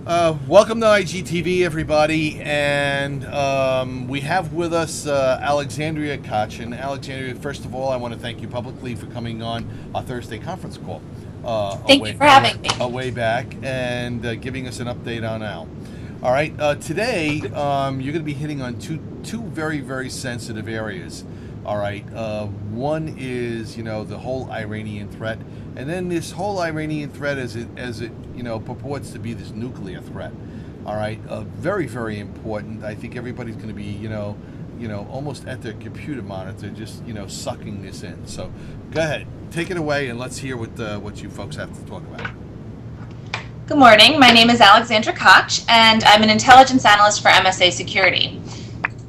Welcome to IGTV, everybody, and we have with us Alexandra Koch. And Alexandria, first of all, I want to thank you publicly for coming on our Thursday conference call Thank you for having me. a way back and giving us an update on Al. All right, today you're going to be hitting on two very sensitive areas. All right, one is the whole Iranian threat, and then this whole Iranian threat as it purports to be this nuclear threat. All right, very important. I think everybody's going to be almost at their computer monitor, just sucking this in. So go ahead, take it away, and let's hear what you folks have to talk about. Good morning. My name is Alexandra Koch, and I'm an intelligence analyst for MSA Security.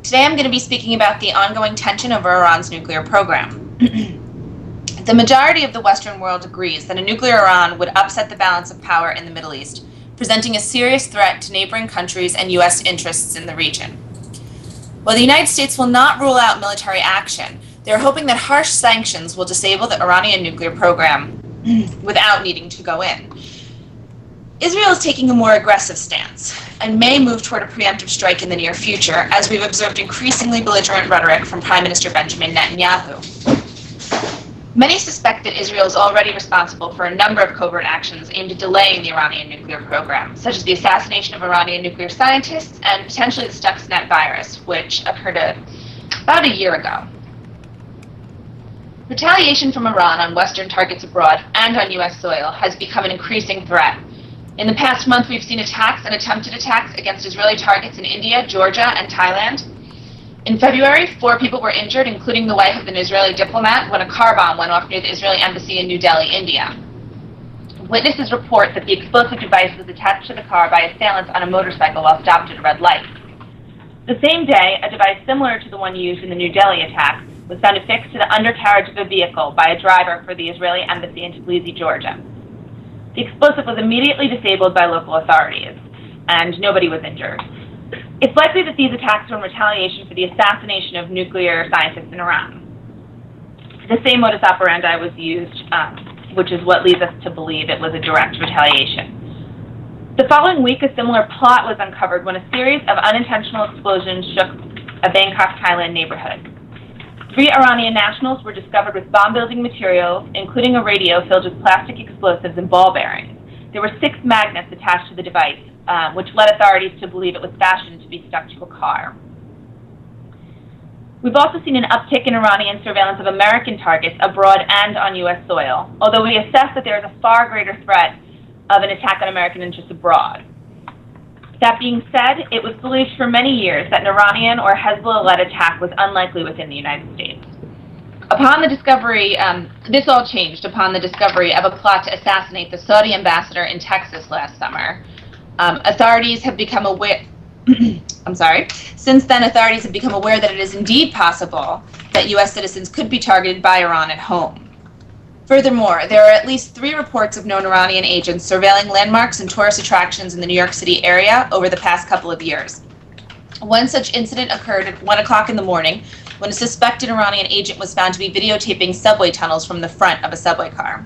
Today I'm going to be speaking about the ongoing tension over Iran's nuclear program. The majority of the Western world agrees that a nuclear Iran would upset the balance of power in the Middle East, presenting a serious threat to neighboring countries and U.S. interests in the region. While the United States will not rule out military action, they're hoping that harsh sanctions will disable the Iranian nuclear program without needing to go in. Israel is taking a more aggressive stance and may move toward a preemptive strike in the near future, as we've observed increasingly belligerent rhetoric from Prime Minister Benjamin Netanyahu. Many suspect that Israel is already responsible for a number of covert actions aimed at delaying the Iranian nuclear program, such as the assassination of Iranian nuclear scientists and potentially the Stuxnet virus, which occurred about a year ago. Retaliation from Iran on Western targets abroad and on U.S. soil has become an increasing threat. In the past month, we've seen attacks and attempted attacks against Israeli targets in India, Georgia, and Thailand. In February, 4 people were injured, including the wife of an Israeli diplomat, when a car bomb went off near the Israeli embassy in New Delhi, India. Witnesses report that the explosive device was attached to the car by assailants on a motorcycle while stopped at a red light. The same day, a device similar to the one used in the New Delhi attack was found affixed to the undercarriage of a vehicle by a driver for the Israeli embassy in Tbilisi, Georgia. The explosive was immediately disabled by local authorities, and nobody was injured. It's likely that these attacks were in retaliation for the assassination of nuclear scientists in Iran. The same modus operandi was used, which is what leads us to believe it was a direct retaliation. The following week, a similar plot was uncovered when a series of unintentional explosions shook a Bangkok, Thailand neighborhood. 3 Iranian nationals were discovered with bomb-building materials, including a radio filled with plastic explosives and ball bearings. There were 6 magnets attached to the device, which led authorities to believe it was fashioned to be stuck to a car. We've also seen an uptick in Iranian surveillance of American targets abroad and on U.S. soil, although we assess that there is a far greater threat of an attack on American interests abroad. That being said, it was believed for many years that an Iranian or Hezbollah-led attack was unlikely within the United States. Upon the discovery, this all changed upon the discovery of a plot to assassinate the Saudi ambassador in Texas last summer. Authorities have become aware. Since then, authorities have become aware that it is indeed possible that U.S. citizens could be targeted by Iran at home. Furthermore, there are at least 3 reports of known Iranian agents surveilling landmarks and tourist attractions in the New York City area over the past couple of years. One such incident occurred at 1 o'clock in the morning when a suspected Iranian agent was found to be videotaping subway tunnels from the front of a subway car.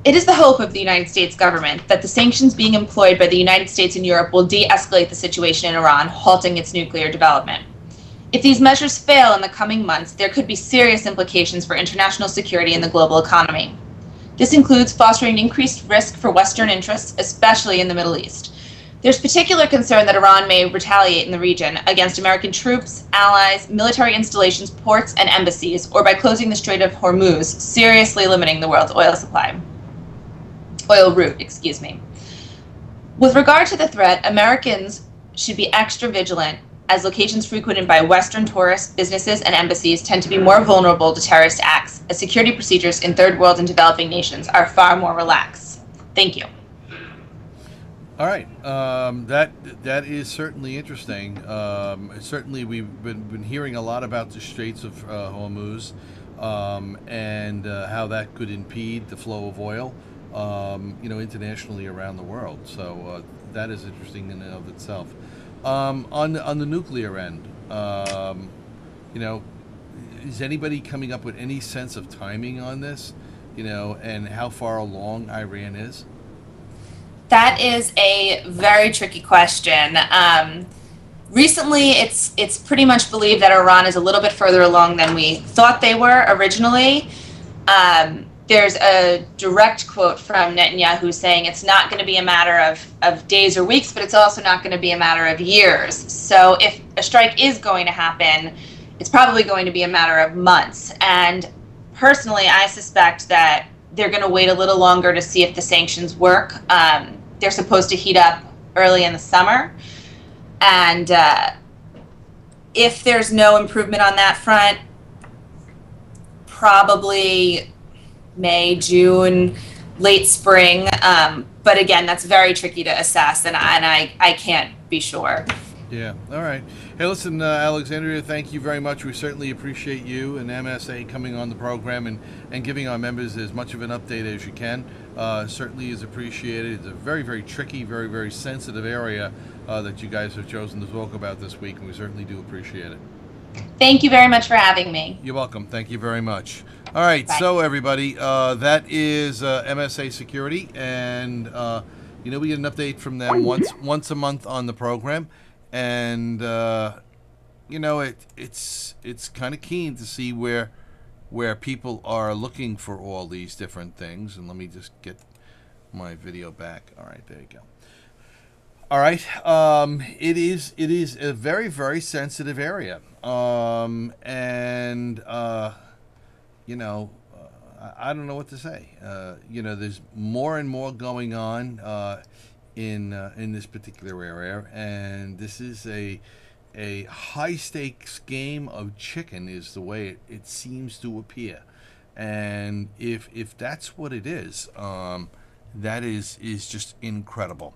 It is the hope of the United States government that the sanctions being employed by the United States and Europe will de-escalate the situation in Iran, halting its nuclear development. If these measures fail in the coming months, there could be serious implications for international security and the global economy. This includes fostering increased risk for Western interests, especially in the Middle East. There's particular concern that Iran may retaliate in the region against American troops, allies, military installations, ports, and embassies, or by closing the Strait of Hormuz, seriously limiting the world's oil route. With regard to the threat, Americans should be extra vigilant, as locations frequented by Western tourists, businesses, and embassies tend to be more vulnerable to terrorist acts, as security procedures in third world and developing nations are far more relaxed. Thank you. All right, that is certainly interesting. Certainly, we've been hearing a lot about the Straits of Hormuz and how that could impede the flow of oil, internationally around the world. So that is interesting in and of itself. On the nuclear end, is anybody coming up with any sense of timing on this? And how far along Iran is? That is a very tricky question. Recently, it's pretty much believed that Iran is a little bit further along than we thought they were originally. There's a direct quote from Netanyahu saying it's not going to be a matter of days or weeks, but it's also not going to be a matter of years. So if a strike is going to happen, it's probably going to be a matter of months. And personally, I suspect that they're going to wait a little longer to see if the sanctions work. They're supposed to heat up early in the summer. And if there's no improvement on that front, probably May, June, late spring. But again, that's very tricky to assess, and I can't be sure. Yeah. All right. Hey, listen, Alexandria, thank you very much. We certainly appreciate you and MSA coming on the program and giving our members as much of an update as you can. Certainly is appreciated. It's a very, very tricky, very, very sensitive area that you guys have chosen to talk about this week, and we certainly do appreciate it. Thank you very much for having me. You're welcome. Thank you very much. All right. Bye. So, everybody, that is MSA Security, and we get an update from them once a month on the program. And it's kind of keen to see where people are looking for all these different things. And let me just get my video back. All right, there you go. All right, it is a very, very sensitive area, and I don't know what to say. There's more and more going on in this particular area, and this is a high stakes game of chicken, is the way it seems to appear. And if that's what it is, that is just incredible.